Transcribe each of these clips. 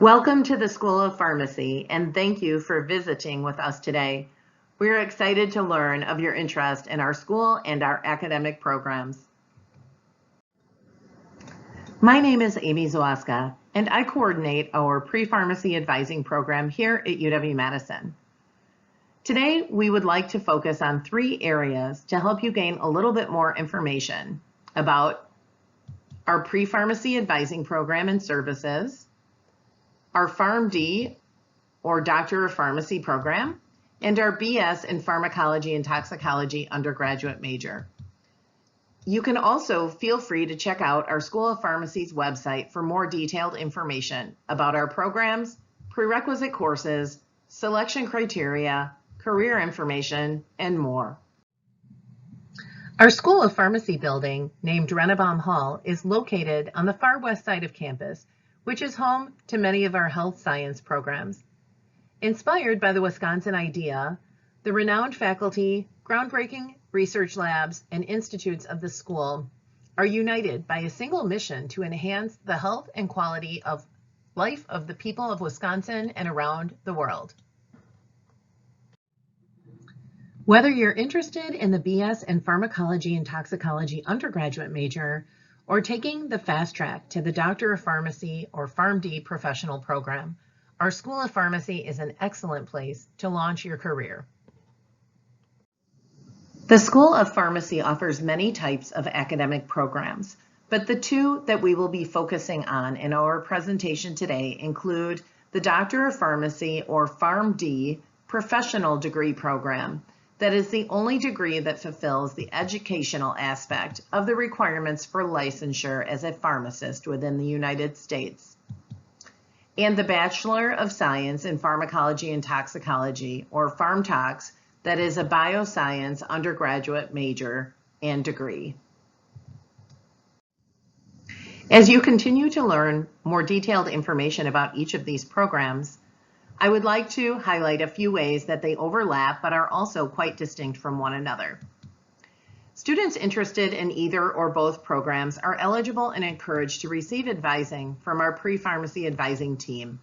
Welcome to the School of Pharmacy, and thank you for visiting with us today. We're excited to learn of your interest in our school and our academic programs. My name is Amy Zawaska, and I coordinate our pre-pharmacy advising program here at UW-Madison. Today, we would like to focus on 3 areas to help you gain a little bit more information about our pre-pharmacy advising program and services, our PharmD, or Doctor of Pharmacy program, and our BS in Pharmacology and Toxicology undergraduate major. You can also feel free to check out our School of Pharmacy's website for more detailed information about our programs, prerequisite courses, selection criteria, career information, and more. Our School of Pharmacy building, named Rennebaum Hall, is located on the far west side of campus, which is home to many of our health science programs. Inspired by the Wisconsin idea, the renowned faculty, groundbreaking research labs, and institutes of the school are united by a single mission to enhance the health and quality of life of the people of Wisconsin and around the world. Whether you're interested in the BS in Pharmacology and Toxicology undergraduate major, or taking the fast track to the Doctor of Pharmacy or PharmD professional program, our School of Pharmacy is an excellent place to launch your career. The School of Pharmacy offers many types of academic programs, but the 2 that we will be focusing on in our presentation today include the Doctor of Pharmacy or PharmD professional degree program. That is the only degree that fulfills the educational aspect of the requirements for licensure as a pharmacist within the United States. And the Bachelor of Science in Pharmacology and Toxicology, or PharmTox, that is a bioscience undergraduate major and degree. As you continue to learn more detailed information about each of these programs, I would like to highlight a few ways that they overlap but are also quite distinct from one another. Students interested in either or both programs are eligible and encouraged to receive advising from our pre-pharmacy advising team.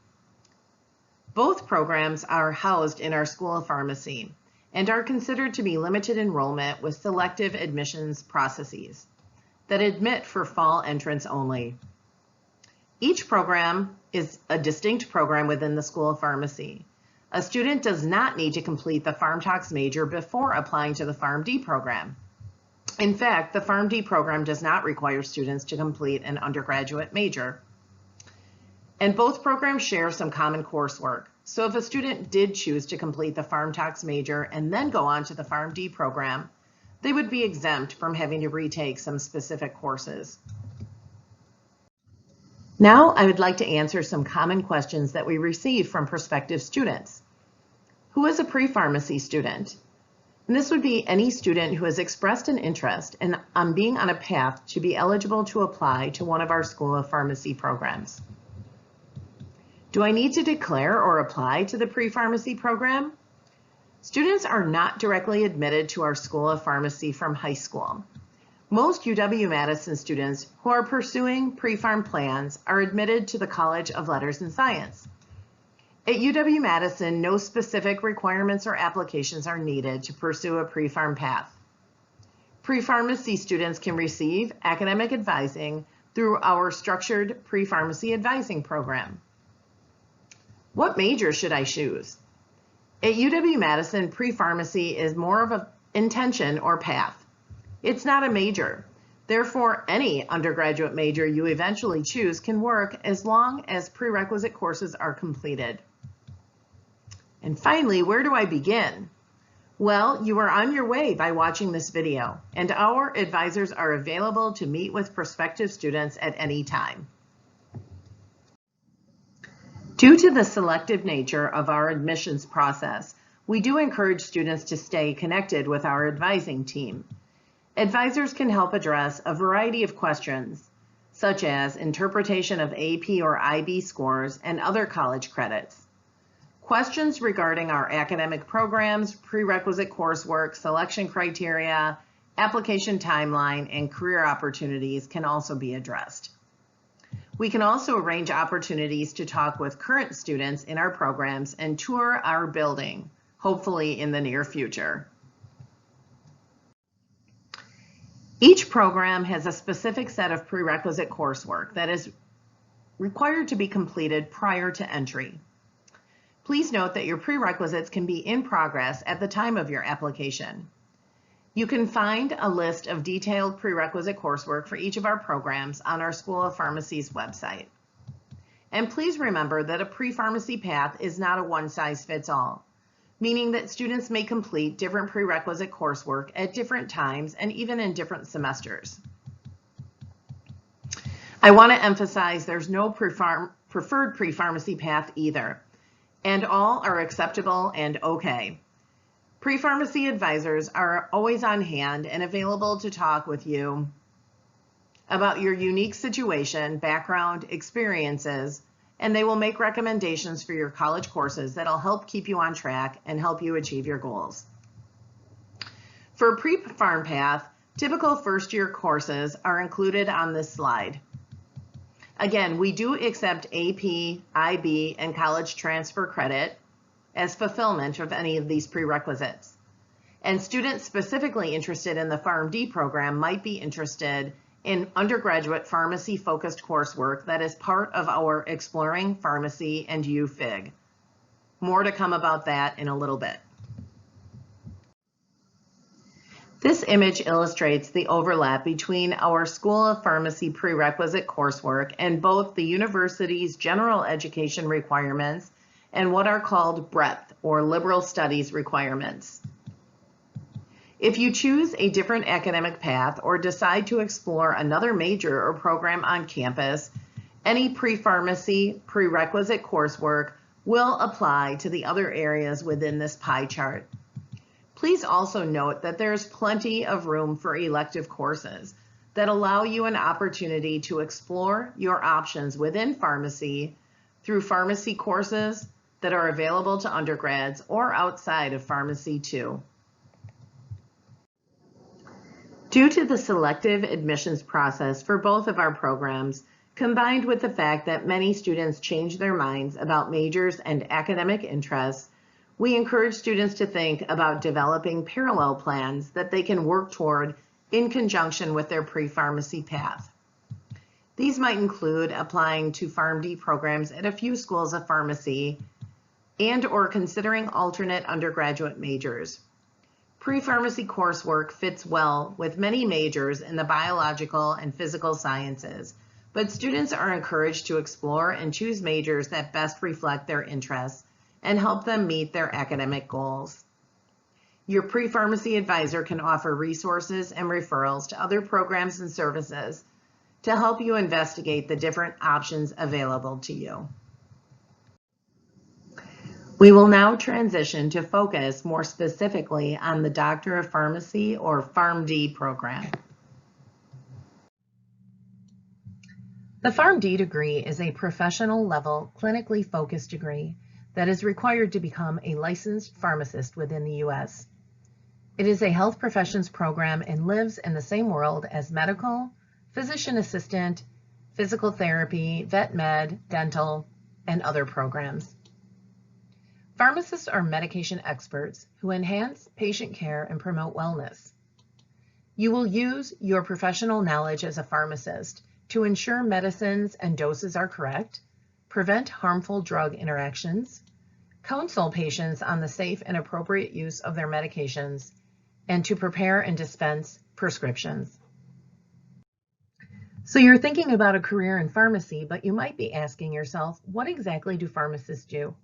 Both programs are housed in our School of Pharmacy and are considered to be limited enrollment with selective admissions processes that admit for fall entrance only. Each program is a distinct program within the School of Pharmacy. A student does not need to complete the PharmTox major before applying to the PharmD program. In fact, the PharmD program does not require students to complete an undergraduate major. And both programs share some common coursework. So if a student did choose to complete the PharmTox major and then go on to the PharmD program, they would be exempt from having to retake some specific courses. Now I would like to answer some common questions that we receive from prospective students. Who is a pre-pharmacy student? And this would be any student who has expressed an interest in being on a path to be eligible to apply to one of our School of Pharmacy programs. Do I need to declare or apply to the pre-pharmacy program? Students are not directly admitted to our School of Pharmacy from high school. Most UW-Madison students who are pursuing pre-pharm plans are admitted to the College of Letters and Science. At UW-Madison, no specific requirements or applications are needed to pursue a pre-pharm path. Pre-pharmacy students can receive academic advising through our structured pre-pharmacy advising program. What major should I choose? At UW-Madison, pre-pharmacy is more of an intention or path. It's not a major. Therefore, any undergraduate major you eventually choose can work as long as prerequisite courses are completed. And finally, where do I begin? Well, you are on your way by watching this video, and our advisors are available to meet with prospective students at any time. Due to the selective nature of our admissions process, we do encourage students to stay connected with our advising team. Advisors can help address a variety of questions, such as interpretation of AP or IB scores and other college credits. Questions regarding our academic programs, prerequisite coursework, selection criteria, application timeline, and career opportunities can also be addressed. We can also arrange opportunities to talk with current students in our programs and tour our building, hopefully in the near future. Each program has a specific set of prerequisite coursework that is required to be completed prior to entry. Please note that your prerequisites can be in progress at the time of your application. You can find a list of detailed prerequisite coursework for each of our programs on our School of Pharmacy's website. And please remember that a pre-pharmacy path is not a one-size-fits-all, meaning that students may complete different prerequisite coursework at different times and even in different semesters. I want to emphasize there's no preferred pre-pharmacy path either, and all are acceptable and okay. Pre-pharmacy advisors are always on hand and available to talk with you about your unique situation, background, experiences, and they will make recommendations for your college courses that'll help keep you on track and help you achieve your goals. For a pre-pharm path, typical first-year courses are included on this slide. Again, we do accept AP, IB, and college transfer credit as fulfillment of any of these prerequisites. And students specifically interested in the PharmD program might be interested in undergraduate pharmacy-focused coursework that is part of our Exploring Pharmacy and UFig. More to come about that in a little bit. This image illustrates the overlap between our School of Pharmacy prerequisite coursework and both the university's general education requirements and what are called breadth or liberal studies requirements. If you choose a different academic path or decide to explore another major or program on campus, any pre-pharmacy prerequisite coursework will apply to the other areas within this pie chart. Please also note that there's plenty of room for elective courses that allow you an opportunity to explore your options within pharmacy through pharmacy courses that are available to undergrads or outside of pharmacy too. Due to the selective admissions process for both of our programs, combined with the fact that many students change their minds about majors and academic interests, we encourage students to think about developing parallel plans that they can work toward in conjunction with their pre-pharmacy path. These might include applying to PharmD programs at a few schools of pharmacy and/or considering alternate undergraduate majors. Pre-pharmacy coursework fits well with many majors in the biological and physical sciences, but students are encouraged to explore and choose majors that best reflect their interests and help them meet their academic goals. Your pre-pharmacy advisor can offer resources and referrals to other programs and services to help you investigate the different options available to you. We will now transition to focus more specifically on the Doctor of Pharmacy or PharmD program. The PharmD degree is a professional level, clinically focused degree that is required to become a licensed pharmacist within the U.S. It is a health professions program and lives in the same world as medical, physician assistant, physical therapy, vet med, dental, and other programs. Pharmacists are medication experts who enhance patient care and promote wellness. You will use your professional knowledge as a pharmacist to ensure medicines and doses are correct, prevent harmful drug interactions, counsel patients on the safe and appropriate use of their medications, and to prepare and dispense prescriptions. So you're thinking about a career in pharmacy, but you might be asking yourself, what exactly do pharmacists do?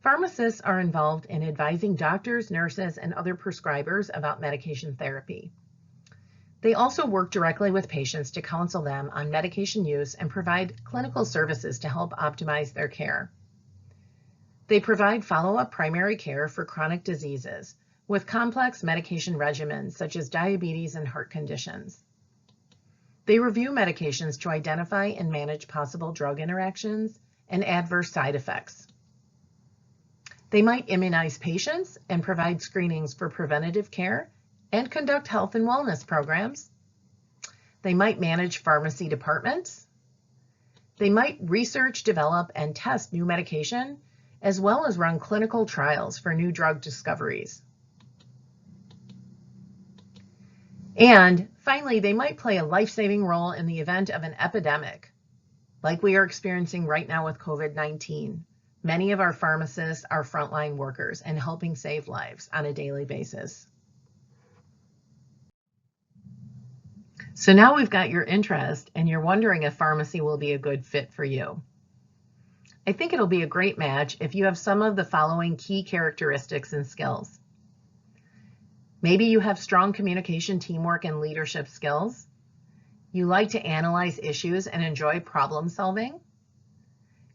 Pharmacists are involved in advising doctors, nurses, and other prescribers about medication therapy. They also work directly with patients to counsel them on medication use and provide clinical services to help optimize their care. They provide follow-up primary care for chronic diseases with complex medication regimens such as diabetes and heart conditions. They review medications to identify and manage possible drug interactions and adverse side effects. They might immunize patients and provide screenings for preventative care and conduct health and wellness programs. They might manage pharmacy departments. They might research, develop, and test new medication, as well as run clinical trials for new drug discoveries. And finally, they might play a life-saving role in the event of an epidemic, like we are experiencing right now with COVID-19. Many of our pharmacists are frontline workers and helping save lives on a daily basis. So now we've got your interest and you're wondering if pharmacy will be a good fit for you. I think it'll be a great match if you have some of the following key characteristics and skills. Maybe you have strong communication, teamwork, and leadership skills. You like to analyze issues and enjoy problem solving.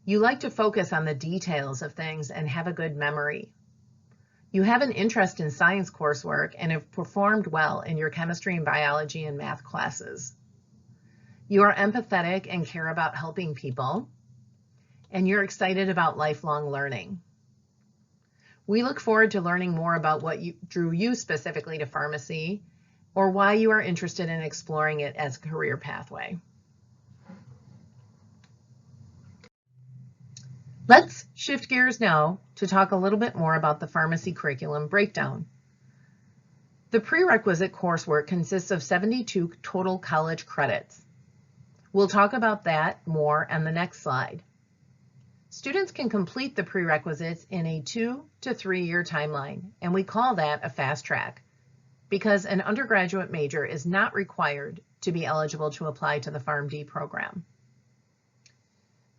You like to focus on the details of things and have a good memory. You have an interest in science coursework and have performed well in your chemistry and biology and math classes. You are empathetic and care about helping people, and you're excited about lifelong learning. We look forward to learning more about what drew you specifically to pharmacy or why you are interested in exploring it as a career pathway. Let's shift gears now to talk a little bit more about the pharmacy curriculum breakdown. The prerequisite coursework consists of 72 total college credits. We'll talk about that more on the next slide. Students can complete the prerequisites in a 2 to 3 year timeline, and we call that a fast track because an undergraduate major is not required to be eligible to apply to the PharmD program.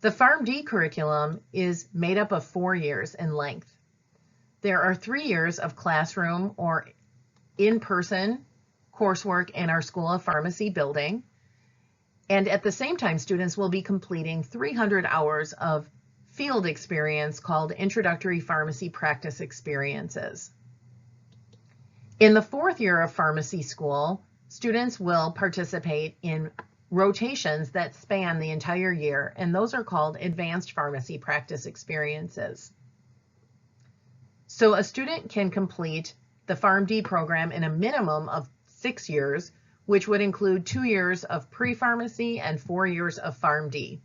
The PharmD curriculum is made up of 4 years in length. There are 3 years of classroom or in-person coursework in our School of Pharmacy building, and at the same time, students will be completing 300 hours of field experience called Introductory Pharmacy Practice Experiences. In the 4th year of pharmacy school, students will participate in rotations that span the entire year, and those are called Advanced Pharmacy Practice Experiences. So a student can complete the PharmD program in a minimum of 6 years, which would include 2 years of pre-pharmacy and 4 years of PharmD.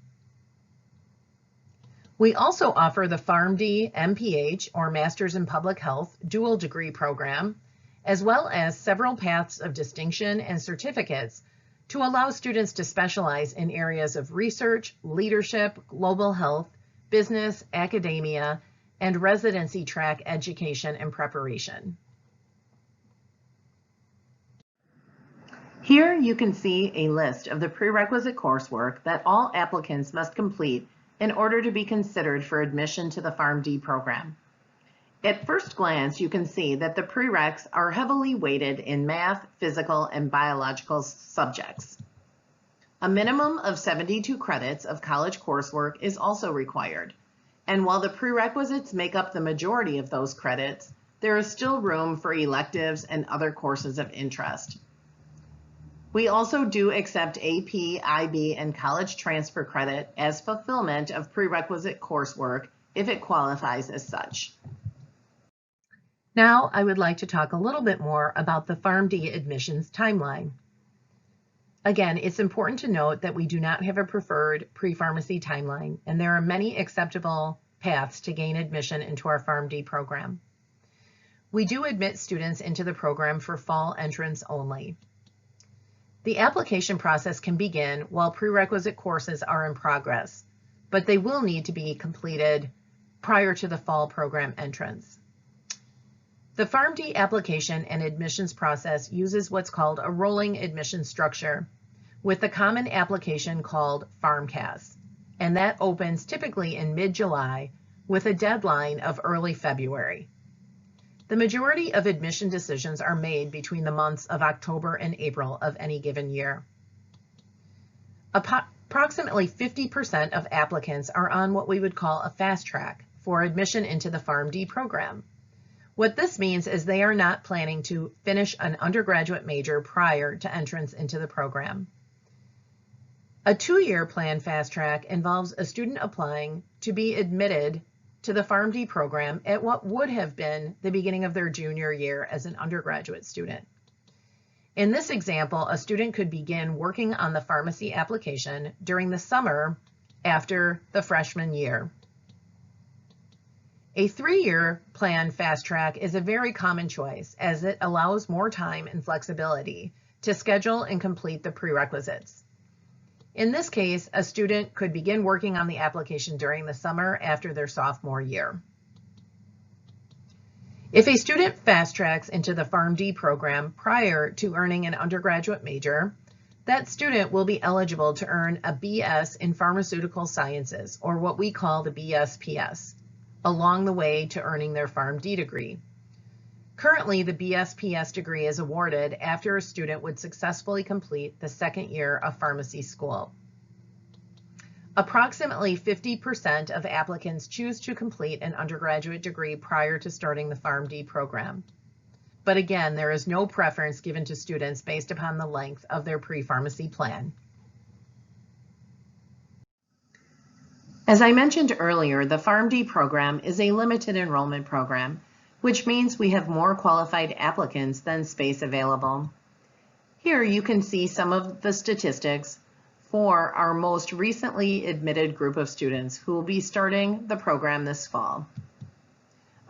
We also offer the PharmD MPH, or Masters in Public Health, dual degree program, as well as several paths of distinction and certificates to allow students to specialize in areas of research, leadership, global health, business, academia, and residency track education and preparation. Here you can see a list of the prerequisite coursework that all applicants must complete in order to be considered for admission to the PharmD program. At first glance, you can see that the prereqs are heavily weighted in math, physical, and biological subjects. A minimum of 72 credits of college coursework is also required, and while the prerequisites make up the majority of those credits, there is still room for electives and other courses of interest. We also do accept AP, IB, and college transfer credit as fulfillment of prerequisite coursework if it qualifies as such. Now I would like to talk a little bit more about the PharmD admissions timeline. Again, it's important to note that we do not have a preferred pre-pharmacy timeline, and there are many acceptable paths to gain admission into our PharmD program. We do admit students into the program for fall entrance only. The application process can begin while prerequisite courses are in progress, but they will need to be completed prior to the fall program entrance. The PharmD application and admissions process uses what's called a rolling admission structure with the common application called PharmCAS, and that opens typically in mid-July with a deadline of early February. The majority of admission decisions are made between the months of October and April of any given year. Approximately 50% of applicants are on what we would call a fast track for admission into the PharmD program. What this means is they are not planning to finish an undergraduate major prior to entrance into the program. A 2-year planned fast track involves a student applying to be admitted to the PharmD program at what would have been the beginning of their junior year as an undergraduate student. In this example, a student could begin working on the pharmacy application during the summer after the freshman year. A 3-year plan fast track is a very common choice as it allows more time and flexibility to schedule and complete the prerequisites. In this case, a student could begin working on the application during the summer after their sophomore year. If a student fast tracks into the PharmD program prior to earning an undergraduate major, that student will be eligible to earn a BS in Pharmaceutical Sciences, or what we call the BSPS, along the way to earning their PharmD degree. Currently, the BSPS degree is awarded after a student would successfully complete the second year of pharmacy school. Approximately 50% of applicants choose to complete an undergraduate degree prior to starting the PharmD program. But again, there is no preference given to students based upon the length of their pre-pharmacy plan. As I mentioned earlier, the PharmD program is a limited enrollment program, which means we have more qualified applicants than space available. Here you can see some of the statistics for our most recently admitted group of students who will be starting the program this fall.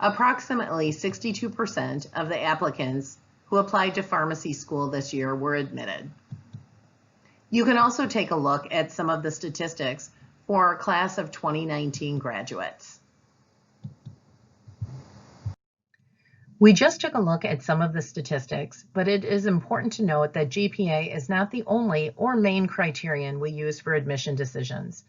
Approximately 62% of the applicants who applied to pharmacy school this year were admitted. You can also take a look at some of the statistics for our class of 2019 graduates. We just took a look at some of the statistics, but it is important to note that GPA is not the only or main criterion we use for admission decisions.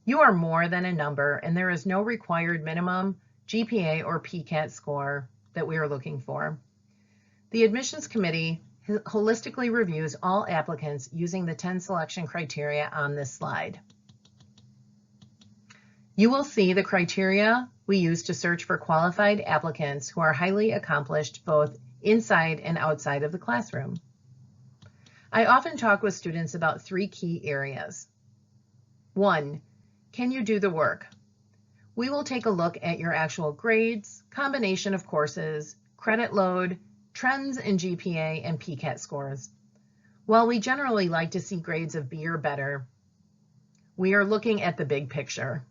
You are more than a number, and there is no required minimum GPA or PCAT score that we are looking for. The admissions committee holistically reviews all applicants using the 10 selection criteria on this slide. You will see the criteria we use to search for qualified applicants who are highly accomplished both inside and outside of the classroom. I often talk with students about 3 key areas. 1, can you do the work? We will take a look at your actual grades, combination of courses, credit load, trends in GPA, and PCAT scores. While we generally like to see grades of B or better, we are looking at the big picture.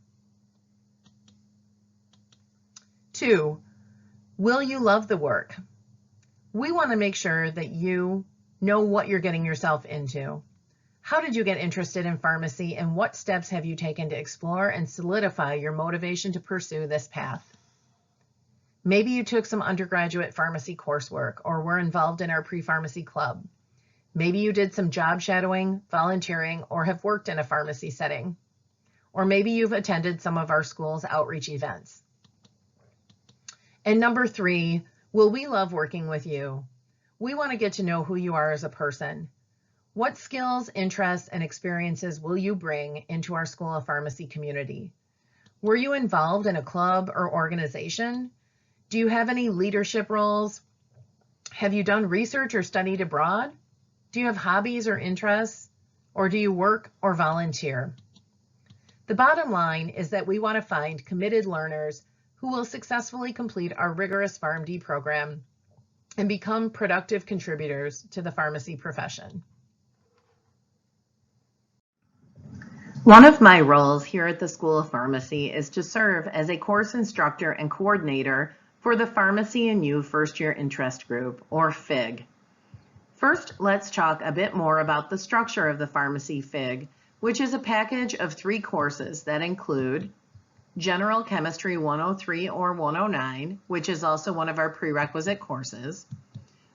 2, will you love the work? We want to make sure that you know what you're getting yourself into. How did you get interested in pharmacy, and what steps have you taken to explore and solidify your motivation to pursue this path? Maybe you took some undergraduate pharmacy coursework or were involved in our pre-pharmacy club. Maybe you did some job shadowing, volunteering, or have worked in a pharmacy setting. Or maybe you've attended some of our school's outreach events. And number 3, will we love working with you? We want to get to know who you are as a person. What skills, interests, and experiences will you bring into our School of Pharmacy community? Were you involved in a club or organization? Do you have any leadership roles? Have you done research or studied abroad? Do you have hobbies or interests? Or do you work or volunteer? The bottom line is that we want to find committed learners who will successfully complete our rigorous PharmD program and become productive contributors to the pharmacy profession. One of my roles here at the School of Pharmacy is to serve as a course instructor and coordinator for the Pharmacy and You First Year Interest Group, or FIG. First, let's talk a bit more about the structure of the Pharmacy FIG, which is a package of 3 courses that include General Chemistry 103 or 109, which is also one of our prerequisite courses,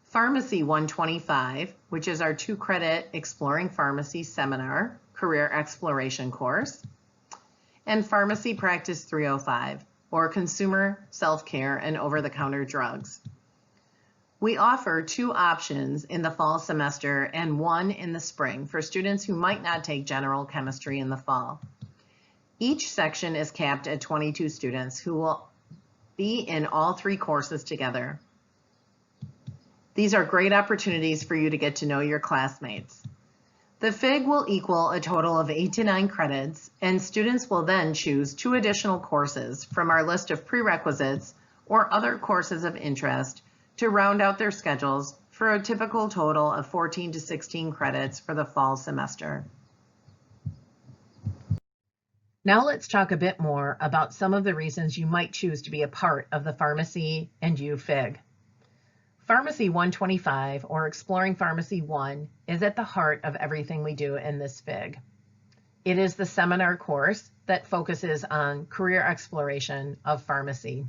Pharmacy 125, which is our 2-credit Exploring Pharmacy Seminar Career Exploration course, and Pharmacy Practice 305, or Consumer Self-Care and Over-the-Counter Drugs. We offer 2 options in the fall semester and 1 in the spring for students who might not take general chemistry in the fall. Each section is capped at 22 students who will be in all 3 courses together. These are great opportunities for you to get to know your classmates. The FIG will equal a total of 8 to 9 credits, and students will then choose 2 additional courses from our list of prerequisites or other courses of interest to round out their schedules for a typical total of 14 to 16 credits for the fall semester. Now let's talk a bit more about some of the reasons you might choose to be a part of the Pharmacy and You FIG. Pharmacy 125, or Exploring Pharmacy 1, is at the heart of everything we do in this FIG. It is the seminar course that focuses on career exploration of pharmacy.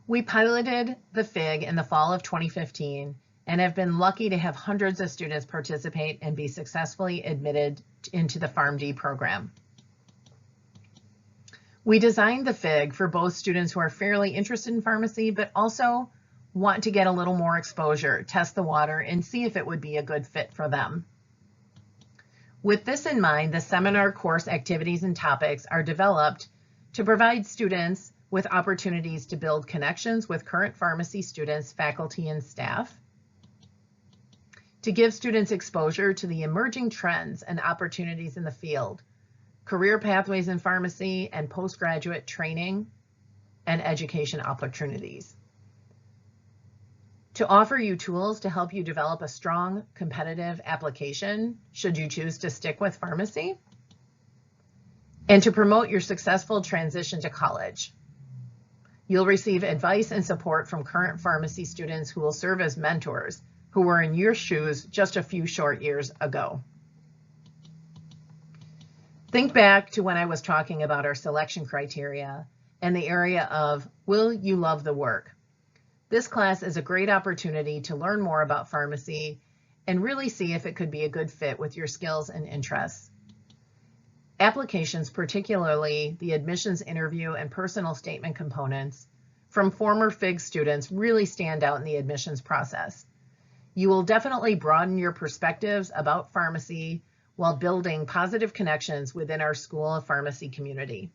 We piloted the FIG in the fall of 2015 and have been lucky to have hundreds of students participate and be successfully admitted into the PharmD program. We designed the FIG for both students who are fairly interested in pharmacy, but also want to get a little more exposure, test the water, and see if it would be a good fit for them. With this in mind, the seminar course activities and topics are developed to provide students with opportunities to build connections with current pharmacy students, faculty, and staff, to give students exposure to the emerging trends and opportunities in the field, career pathways in pharmacy, and postgraduate training and education opportunities, to offer you tools to help you develop a strong competitive application should you choose to stick with pharmacy, and to promote your successful transition to college. You'll receive advice and support from current pharmacy students who will serve as mentors who were in your shoes just a few short years ago. Think back to when I was talking about our selection criteria and the area of, will you love the work? This class is a great opportunity to learn more about pharmacy and really see if it could be a good fit with your skills and interests. Applications, particularly the admissions interview and personal statement components from former FIG students, really stand out in the admissions process. You will definitely broaden your perspectives about pharmacy while building positive connections within our School of Pharmacy community.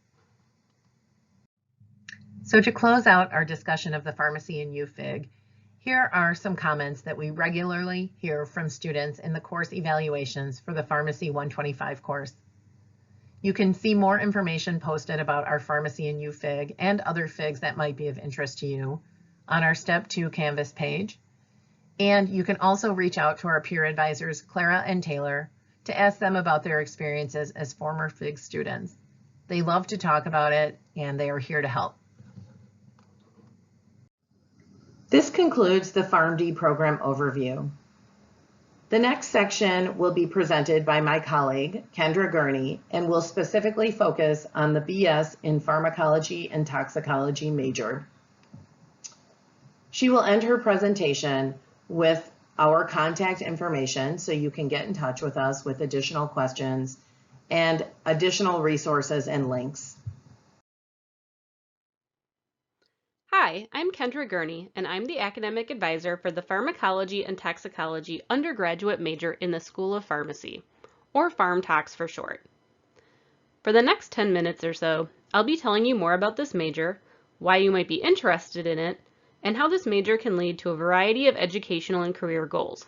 So to close out our discussion of the Pharmacy and You FIG, here are some comments that we regularly hear from students in the course evaluations for the Pharmacy 125 course. You can see more information posted about our Pharmacy and You FIG and other FIGs that might be of interest to you on our Step 2 Canvas page. And you can also reach out to our peer advisors, Clara and Taylor, to ask them about their experiences as former FIG students. They love to talk about it, and they are here to help. This concludes the PharmD program overview. The next section will be presented by my colleague, Kendra Gurney, and will specifically focus on the BS in Pharmacology and Toxicology major. She will end her presentation with our contact information so you can get in touch with us with additional questions and additional resources and links. Hi, I'm Kendra Gurney, and I'm the academic advisor for the Pharmacology and Toxicology undergraduate major in the School of Pharmacy, or PharmTox for short. For the next 10 minutes or so, I'll be telling you more about this major, why you might be interested in it, and how this major can lead to a variety of educational and career goals.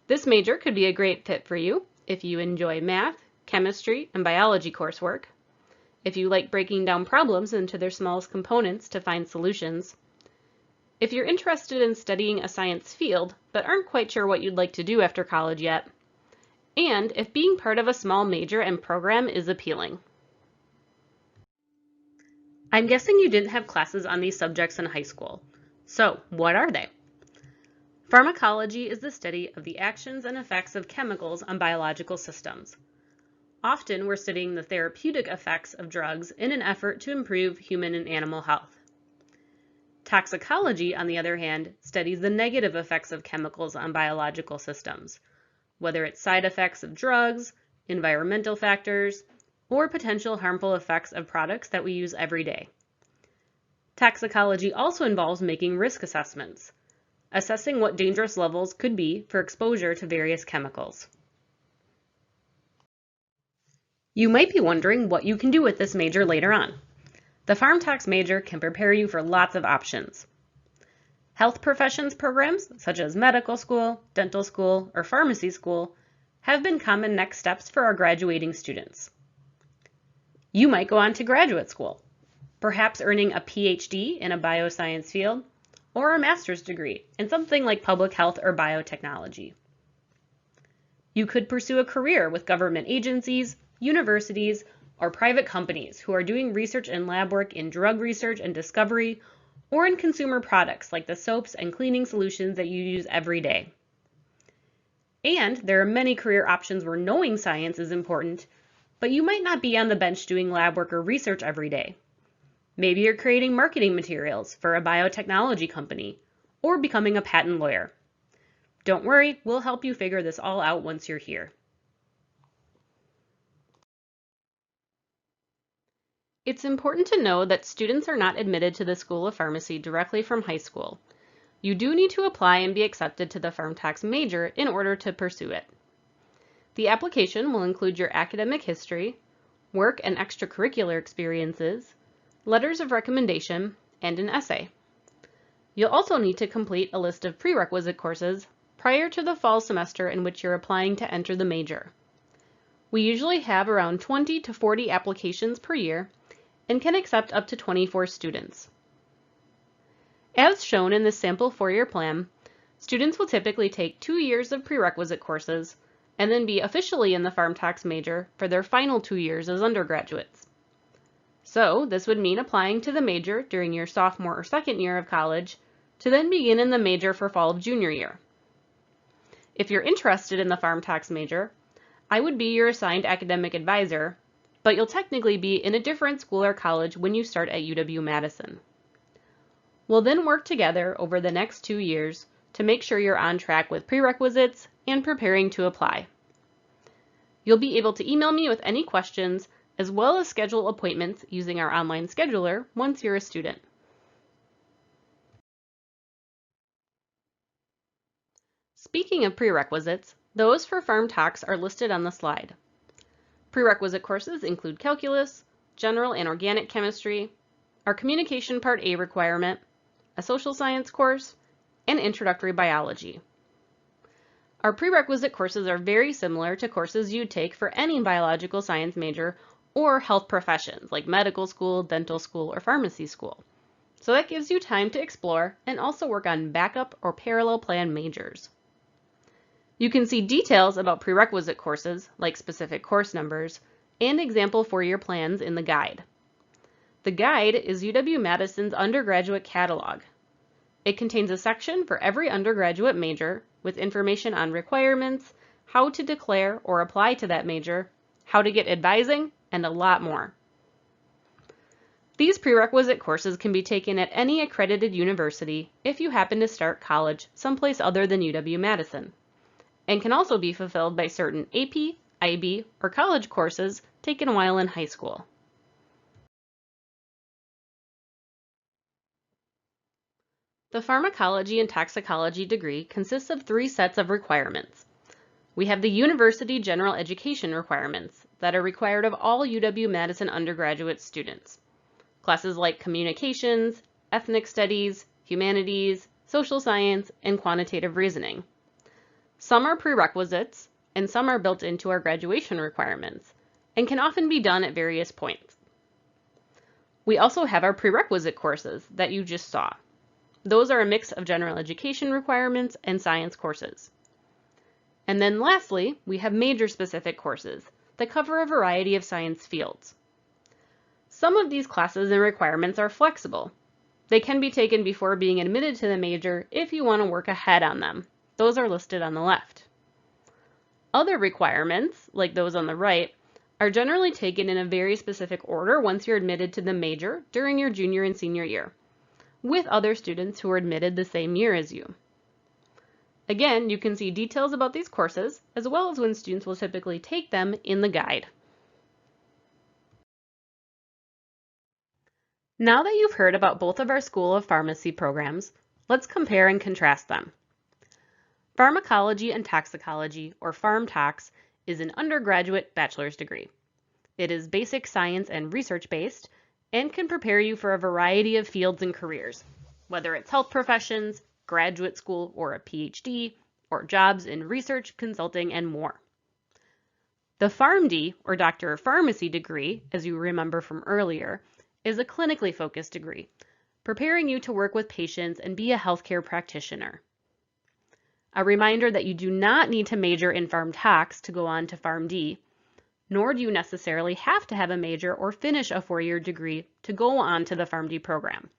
This major could be a great fit for you if you enjoy math, chemistry, and biology coursework, if you like breaking down problems into their smallest components to find solutions, if you're interested in studying a science field but aren't quite sure what you'd like to do after college yet, and if being part of a small major and program is appealing. I'm guessing you didn't have classes on these subjects in high school. So, what are they? Pharmacology is the study of the actions and effects of chemicals on biological systems. Often we're studying the therapeutic effects of drugs in an effort to improve human and animal health. Toxicology, on the other hand, studies the negative effects of chemicals on biological systems, whether it's side effects of drugs, environmental factors, or potential harmful effects of products that we use every day. Toxicology also involves making risk assessments, assessing what dangerous levels could be for exposure to various chemicals. You might be wondering what you can do with this major later on. The PharmTox major can prepare you for lots of options. Health professions programs, such as medical school, dental school, or pharmacy school, have been common next steps for our graduating students. You might go on to graduate school, perhaps earning a PhD in a bioscience field, or a master's degree in something like public health or biotechnology. You could pursue a career with government agencies, universities, or private companies who are doing research and lab work in drug research and discovery, or in consumer products like the soaps and cleaning solutions that you use every day. And there are many career options where knowing science is important, but you might not be on the bench doing lab work or research every day. Maybe you're creating marketing materials for a biotechnology company, or becoming a patent lawyer. Don't worry, we'll help you figure this all out once you're here. It's important to know that students are not admitted to the School of Pharmacy directly from high school. You do need to apply and be accepted to the PharmTox major in order to pursue it. The application will include your academic history, work and extracurricular experiences, letters of recommendation, and an essay. You'll also need to complete a list of prerequisite courses prior to the fall semester in which you're applying to enter the major. We usually have around 20 to 40 applications per year and can accept up to 24 students. As shown in this sample four-year plan, students will typically take 2 years of prerequisite courses and then be officially in the PharmTox major for their final 2 years as undergraduates. So this would mean applying to the major during your sophomore or second year of college to then begin in the major for fall of junior year. If you're interested in the PharmTox major, I would be your assigned academic advisor, but you'll technically be in a different school or college when you start at UW-Madison. We'll then work together over the next 2 years to make sure you're on track with prerequisites and preparing to apply. You'll be able to email me with any questions as well as schedule appointments using our online scheduler once you're a student. Speaking of prerequisites, those for PharmTox are listed on the slide. Prerequisite courses include calculus, general and organic chemistry, our communication part A requirement, a social science course, and introductory biology. Our prerequisite courses are very similar to courses you'd take for any biological science major or health professions like medical school, dental school, or pharmacy school. So that gives you time to explore and also work on backup or parallel plan majors. You can see details about prerequisite courses, like specific course numbers, and example four-year plans in the guide. The guide is UW-Madison's undergraduate catalog. It contains a section for every undergraduate major with information on requirements, how to declare or apply to that major, how to get advising, and a lot more. These prerequisite courses can be taken at any accredited university if you happen to start college someplace other than UW-Madison, and can also be fulfilled by certain AP, IB, or college courses taken while in high school. The Pharmacology and Toxicology degree consists of 3 sets of requirements. We have the University General Education requirements that are required of all UW-Madison undergraduate students. Classes like communications, ethnic studies, humanities, social science, and quantitative reasoning. Some are prerequisites, and some are built into our graduation requirements, and can often be done at various points. We also have our prerequisite courses that you just saw. Those are a mix of general education requirements and science courses. And then lastly, we have major-specific courses that cover a variety of science fields. Some of these classes and requirements are flexible. They can be taken before being admitted to the major if you want to work ahead on them. Those are listed on the left. Other requirements, like those on the right, are generally taken in a very specific order once you're admitted to the major during your junior and senior year, with other students who are admitted the same year as you. Again, you can see details about these courses, as well as when students will typically take them in the guide. Now that you've heard about both of our School of Pharmacy programs, let's compare and contrast them. Pharmacology and Toxicology, or PharmTox, is an undergraduate bachelor's degree. It is basic science and research-based, and can prepare you for a variety of fields and careers, whether it's health professions, graduate school or a PhD, or jobs in research, consulting, and more. The PharmD, or Doctor of Pharmacy degree, as you remember from earlier, is a clinically focused degree, preparing you to work with patients and be a healthcare practitioner. A reminder that you do not need to major in PharmTox to go on to PharmD, nor do you necessarily have to have a major or finish a 4-year degree to go on to the PharmD program.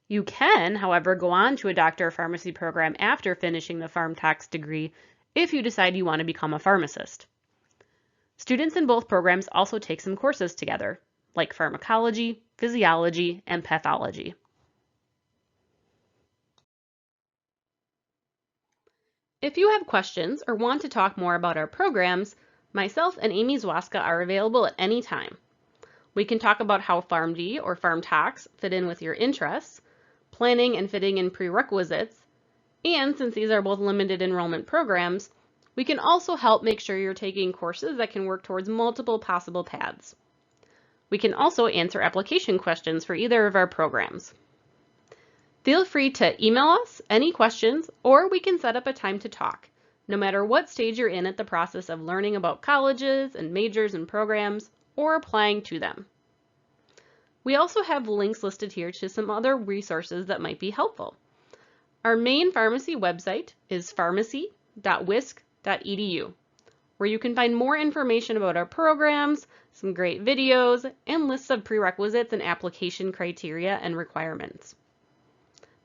You can, however, go on to a Doctor of Pharmacy program after finishing the PharmTox degree if you decide you want to become a pharmacist. Students in both programs also take some courses together, like pharmacology, physiology, and pathology. If you have questions or want to talk more about our programs, myself and Amy Zwaska are available at any time. We can talk about how PharmD or PharmTox fit in with your interests, planning and fitting in prerequisites, and since these are both limited enrollment programs, we can also help make sure you're taking courses that can work towards multiple possible paths. We can also answer application questions for either of our programs. Feel free to email us any questions, or we can set up a time to talk, no matter what stage you're in at the process of learning about colleges and majors and programs, or applying to them. We also have links listed here to some other resources that might be helpful. Our main pharmacy website is pharmacy.wisc.edu, where you can find more information about our programs, some great videos, and lists of prerequisites and application criteria and requirements.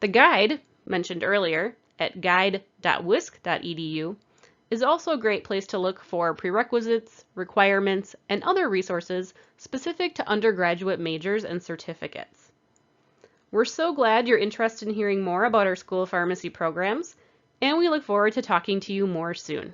The guide, mentioned earlier, at guide.wisc.edu, is also a great place to look for prerequisites, requirements, and other resources specific to undergraduate majors and certificates. We're so glad you're interested in hearing more about our School of Pharmacy programs, and we look forward to talking to you more soon.